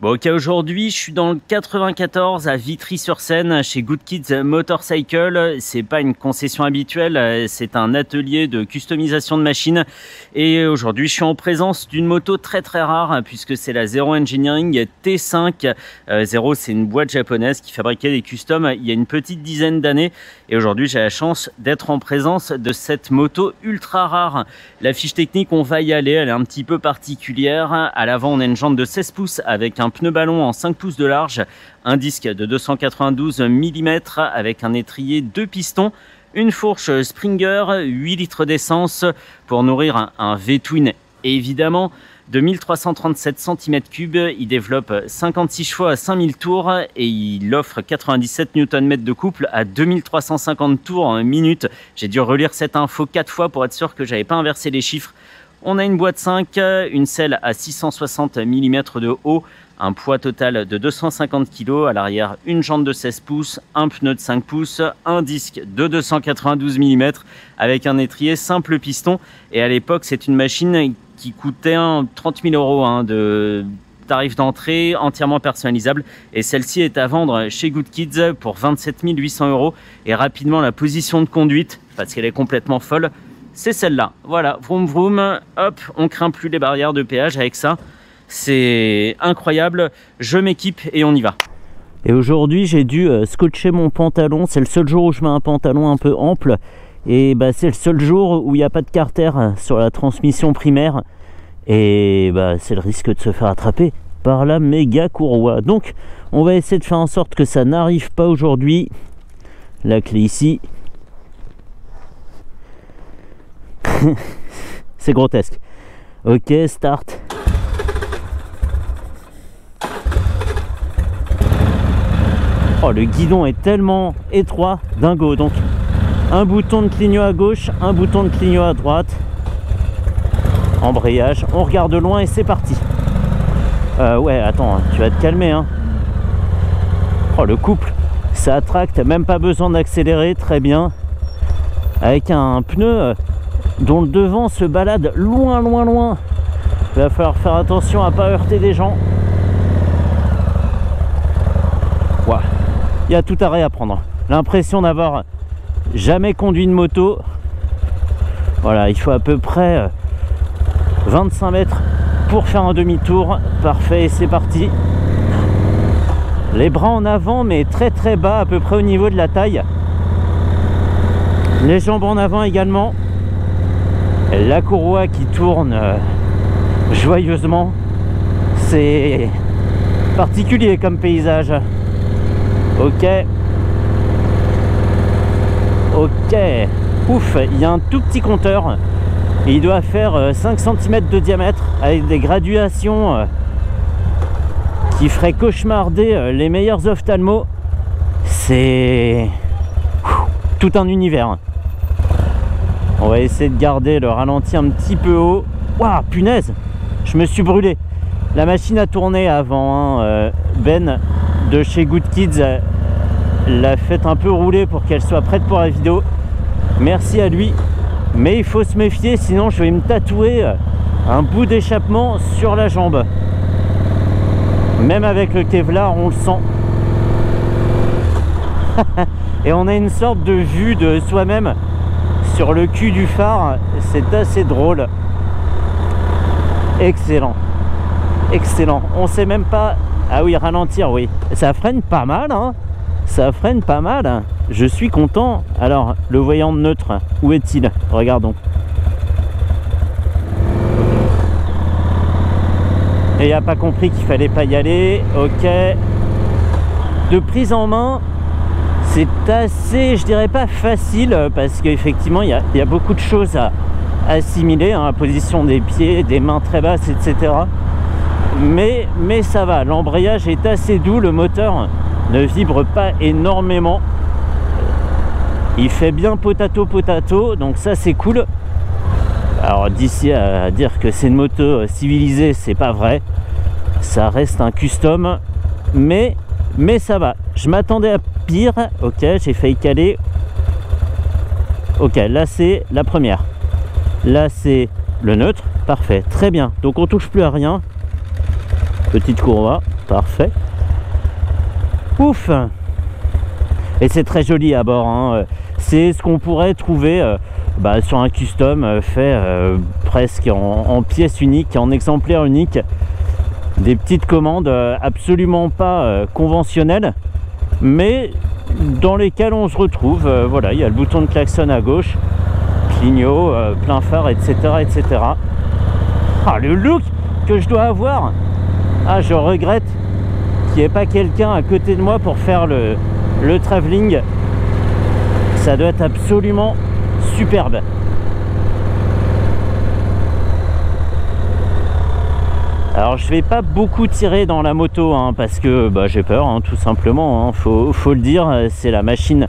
Bon, ok, aujourd'hui, je suis dans le 94 à Vitry-sur-Seine chez Good Kids Motorcycle. C'est pas une concession habituelle, c'est un atelier de customisation de machines. Et aujourd'hui, je suis en présence d'une moto très rare puisque c'est la Zero Engineering T5. Zero, c'est une boîte japonaise qui fabriquait des customs il y a une petite dizaine d'années. Et aujourd'hui, j'ai la chance d'être en présence de cette moto ultra rare. La fiche technique, on va y aller, elle est un petit peu particulière. À l'avant, on a une jante de 16 pouces avec un pneu ballon en 5 pouces de large, un disque de 292 mm avec un étrier 2 pistons, une fourche Springer, 8 litres d'essence pour nourrir un V-twin évidemment. De 1337 cm3, il développe 56 chevaux à 5000 tours et il offre 97 Nm de couple à 2350 tours en minute. J'ai dû relire cette info 4 fois pour être sûr que j'avais pas inversé les chiffres. On a une boîte 5, une selle à 660 mm de haut, un poids total de 250 kg, à l'arrière une jante de 16 pouces, un pneu de 5 pouces, un disque de 292 mm avec un étrier simple piston. Et à l'époque, c'est une machine qui coûtait 30 000 € de tarif d'entrée, entièrement personnalisable. Et celle-ci est à vendre chez Good Kids pour 27 800 €. Et rapidement, la position de conduite, parce qu'elle est complètement folle, c'est celle-là. Voilà, vroom vroom, hop, on craint plus les barrières de péage avec ça. C'est incroyable, je m'équipe et on y va. Et aujourd'hui, j'ai dû scotcher mon pantalon. C'est le seul jour où je mets un pantalon un peu ample. Et bah, c'est le seul jour où il n'y a pas de carter sur la transmission primaire. Et bah, c'est le risque de se faire attraper par la méga courroie. Donc, on va essayer de faire en sorte que ça n'arrive pas aujourd'hui. La clé ici. C'est grotesque. Ok, start. Oh, le guidon est tellement étroit, dingo. Donc, un bouton de clignot à gauche, un bouton de clignot à droite. Embrayage, on regarde de loin et c'est parti. Ouais, attends, tu vas te calmer, hein. Oh, le couple, ça attracte, même pas besoin d'accélérer, très bien. Avec un pneu dont le devant se balade loin. Il va falloir faire attention à pas heurter des gens. Ouais. Il y a tout à réapprendre. L'impression d'avoir jamais conduit une moto. Voilà, il faut à peu près 25 mètres pour faire un demi-tour. Parfait, c'est parti. Les bras en avant, mais très bas, à peu près au niveau de la taille. Les jambes en avant également. La courroie qui tourne joyeusement. C'est particulier comme paysage. Ok. Ouf, il y a un tout petit compteur. Et il doit faire 5 cm de diamètre avec des graduations qui feraient cauchemarder les meilleurs ophtalmos. C'est tout un univers. On va essayer de garder le ralenti un petit peu haut. Waouh, punaise, je me suis brûlé. La machine a tourné avant, hein. Ben de chez Good Kids l'a fait un peu rouler pour qu'elle soit prête pour la vidéo. Merci à lui. Mais il faut se méfier, sinon je vais me tatouer un bout d'échappement sur la jambe. Même avec le Kevlar, on le sent. Et on a une sorte de vue de soi-même sur le cul du phare. C'est assez drôle. Excellent. On sait même pas... Ah oui, ralentir, oui. Ça freine pas mal, hein. Ça freine pas mal. Je suis content. Alors, le voyant neutre, où est-il? Regardons. Et il n'a pas compris qu'il fallait pas y aller. Ok. De prise en main, c'est assez, je dirais pas facile, parce qu'effectivement, il y a beaucoup de choses à assimiler, hein, la position des pieds, des mains très basses, etc. Mais ça va. L'embrayage est assez doux. Le moteur ne vibre pas énormément. Il fait bien potato, donc ça c'est cool. Alors d'ici à dire que c'est une moto civilisée, c'est pas vrai. Ça reste un custom, mais ça va. Je m'attendais à pire. Ok, j'ai failli caler. Ok, là c'est la première. Là c'est le neutre. Parfait, très bien. Donc on touche plus à rien. Petite courroie. Parfait. Ouf. Et c'est très joli à bord, hein. C'est ce qu'on pourrait trouver sur un custom fait presque en pièce unique, en exemplaire unique. Des petites commandes absolument pas conventionnelles, mais dans lesquelles on se retrouve. Voilà, il y a le bouton de klaxon à gauche, clignot, plein phare, etc., etc. Ah, le look que je dois avoir. Ah, je regrette qu'il n'y ait pas quelqu'un à côté de moi pour faire le travelling. Ça doit être absolument superbe. Alors je vais pas beaucoup tirer dans la moto, hein, parce que j'ai peur, hein, tout simplement, hein. Faut le dire, c'est la machine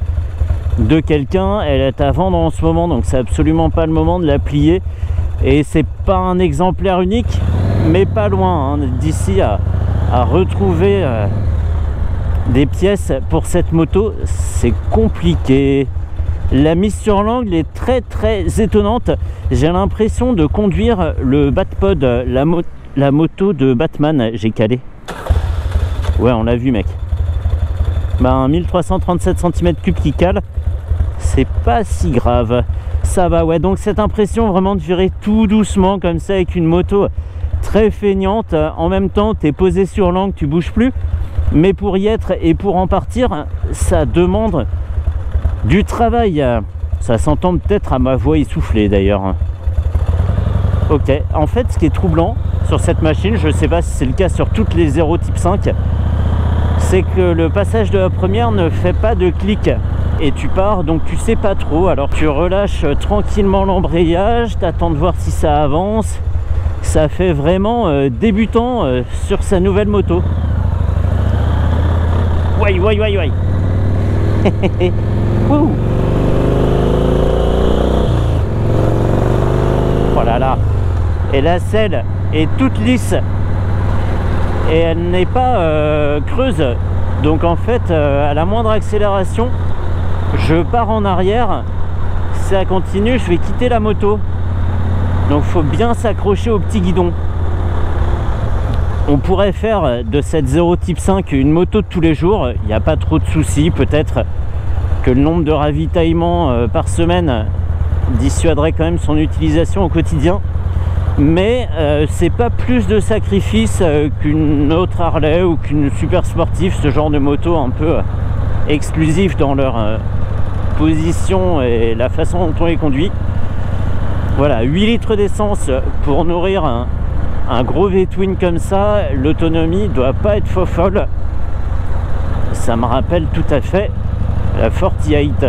de quelqu'un, elle est à vendre en ce moment, donc c'est absolument pas le moment de la plier. Et c'est pas un exemplaire unique, mais pas loin, hein, d'ici à retrouver des pièces pour cette moto, c'est compliqué. La mise sur l'angle est très étonnante. J'ai l'impression de conduire le Batpod, la moto de Batman. J'ai calé. Ouais, on l'a vu, mec. Un 1337 cm3 qui cale, c'est pas si grave. Ça va, ouais. Donc cette impression vraiment de virer tout doucement comme ça avec une moto très feignante. En même temps, tu es posé sur l'angle, tu bouges plus. Mais pour y être et pour en partir, ça demande du travail. Ça s'entend peut-être à ma voix essoufflée d'ailleurs. Ok, en fait ce qui est troublant sur cette machine, je sais pas si c'est le cas sur toutes les 0 type 5, c'est que le passage de la première ne fait pas de clic et tu pars, donc tu sais pas trop. Alors tu relâches tranquillement l'embrayage, t'attends de voir si ça avance. Ça fait vraiment débutant sur sa nouvelle moto. Ouais. Ouh. Voilà là. Et la selle est toute lisse et elle n'est pas creuse. Donc en fait, à la moindre accélération, je pars en arrière. Si ça continue, je vais quitter la moto. Donc il faut bien s'accrocher au petit guidon. On pourrait faire de cette 0 type 5 une moto de tous les jours. Il n'y a pas trop de soucis. Peut-être que le nombre de ravitaillements par semaine dissuaderait quand même son utilisation au quotidien. Mais c'est pas plus de sacrifice qu'une autre Harley ou qu'une super sportive, ce genre de moto un peu exclusif dans leur position et la façon dont on les conduit. Voilà, 8 litres d'essence pour nourrir un gros V-twin comme ça, l'autonomie doit pas être folle. Ça me rappelle tout à fait la 48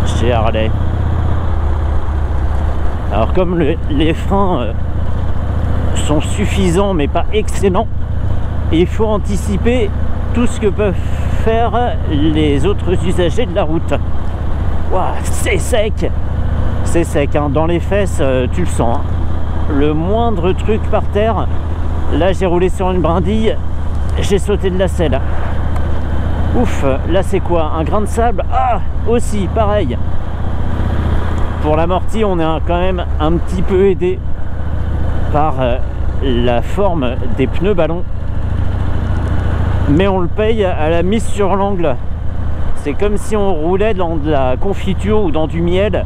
chez Harley. Alors comme les freins sont suffisants mais pas excellents, il faut anticiper tout ce que peuvent faire les autres usagers de la route. Ouah, c'est sec, hein. Dans les fesses, tu le sens, hein. Le moindre truc par terre, là j'ai roulé sur une brindille, j'ai sauté de la selle. Ouf, là c'est quoi? Un grain de sable? Ah, aussi, pareil. Pour l'amorti, on est quand même un petit peu aidé par la forme des pneus ballons. Mais on le paye à la mise sur l'angle. C'est comme si on roulait dans de la confiture ou dans du miel.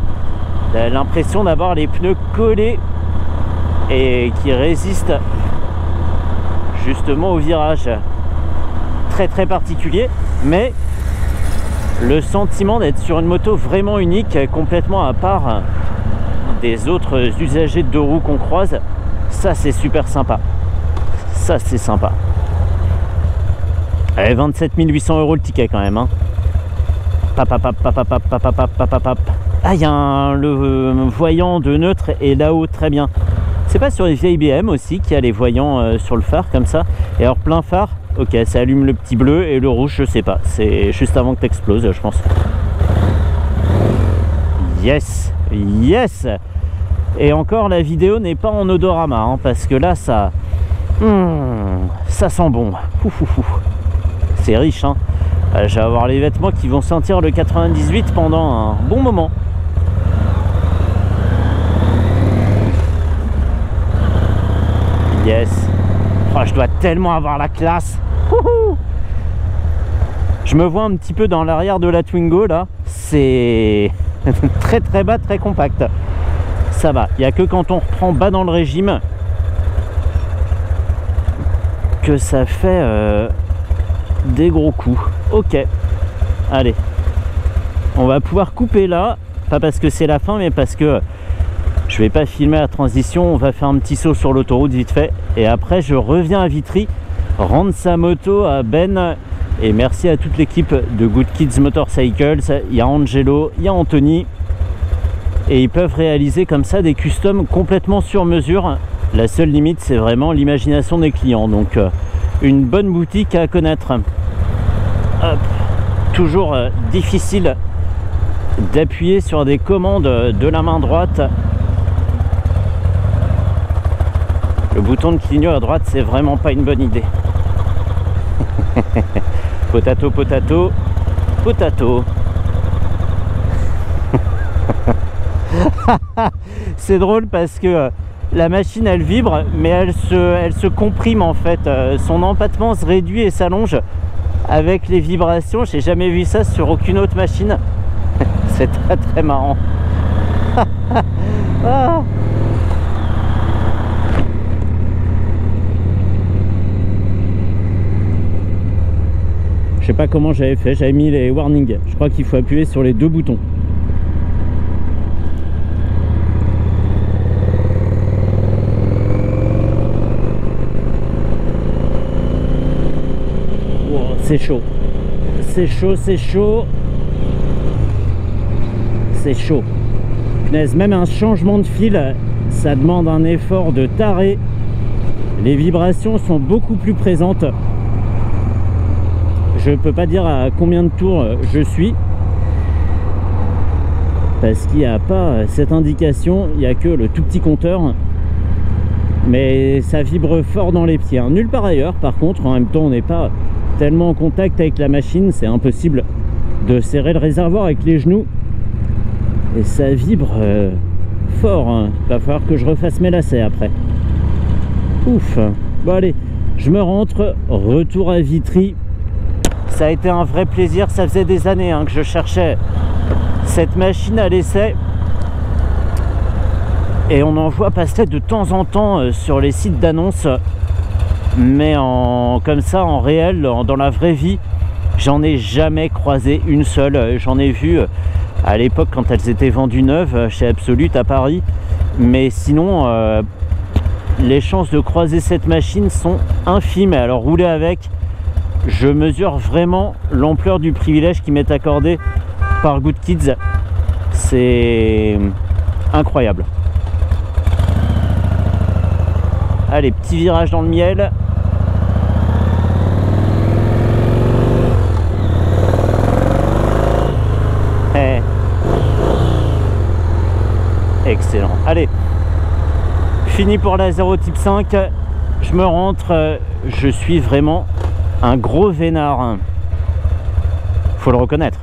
L'impression d'avoir les pneus collés et qui résistent justement au virage. Très particulier, mais le sentiment d'être sur une moto vraiment unique, complètement à part des autres usagers de deux roues qu'on croise, ça c'est super sympa. Ça c'est sympa. Allez, 27 800 € le ticket quand même, hein. Ah, il y a le voyant de neutre est là-haut, très bien. C'est pas sur les vieilles BM aussi qu'il y a les voyants sur le phare comme ça. Et alors plein phare, ok, ça allume le petit bleu et le rouge, je sais pas. C'est juste avant que t'exploses, je pense. Yes, yes. Et encore, la vidéo n'est pas en odorama, hein, parce que là, ça sent bon. C'est riche, hein. Je vais avoir les vêtements qui vont sentir le 98 pendant un bon moment. Yes. Oh, je dois tellement avoir la classe. Je me vois un petit peu dans l'arrière de la Twingo là. C'est très très bas, très compact. Ça va, il n'y a que quand on reprend bas dans le régime que ça fait des gros coups. Ok, allez, on va pouvoir couper là, pas parce que c'est la fin, mais parce que je vais pas filmer la transition. On va faire un petit saut sur l'autoroute vite fait, et après je reviens à Vitry rendre sa moto à Ben. Et merci à toute l'équipe de Good Kids Motorcycles. Il y a Angelo, il y a Anthony, et ils peuvent réaliser comme ça des customs complètement sur mesure. La seule limite, c'est vraiment l'imagination des clients. Donc une bonne boutique à connaître. Hop. Toujours difficile d'appuyer sur des commandes de la main droite. Le bouton de clignotant à droite, c'est vraiment pas une bonne idée. Potato, potato, potato. C'est drôle parce que la machine elle vibre, mais elle se comprime en fait. Son empattement se réduit et s'allonge avec les vibrations. J'ai jamais vu ça sur aucune autre machine. C'est très très marrant. Ah. Je sais pas comment j'avais fait, j'avais mis les warnings. Je crois qu'il faut appuyer sur les deux boutons. Wow, c'est chaud. C'est chaud, c'est chaud. C'est chaud. Punaise, même un changement de fil, ça demande un effort de taré. Les vibrations sont beaucoup plus présentes. Je ne peux pas dire à combien de tours je suis, parce qu'il n'y a pas cette indication, il n'y a que le tout petit compteur, mais ça vibre fort dans les pieds. Nulle part ailleurs, par contre, en même temps on n'est pas tellement en contact avec la machine, c'est impossible de serrer le réservoir avec les genoux, et ça vibre fort, hein. Il va falloir que je refasse mes lacets après. Ouf. Bon allez, je me rentre, retour à Vitry. Ça a été un vrai plaisir, ça faisait des années que je cherchais cette machine à l'essai, et on en voit passer de temps en temps sur les sites d'annonces, mais comme ça en réel, dans la vraie vie, j'en ai jamais croisé une seule. J'en ai vu à l'époque quand elles étaient vendues neuves chez Absolute à Paris, mais sinon les chances de croiser cette machine sont infimes. Alors rouler avec, je mesure vraiment l'ampleur du privilège qui m'est accordé par Good Kids. C'est incroyable. Allez, petit virage dans le miel. Excellent. Allez, fini pour la 0 type 5. Je me rentre. Je suis vraiment un gros vénard, faut le reconnaître.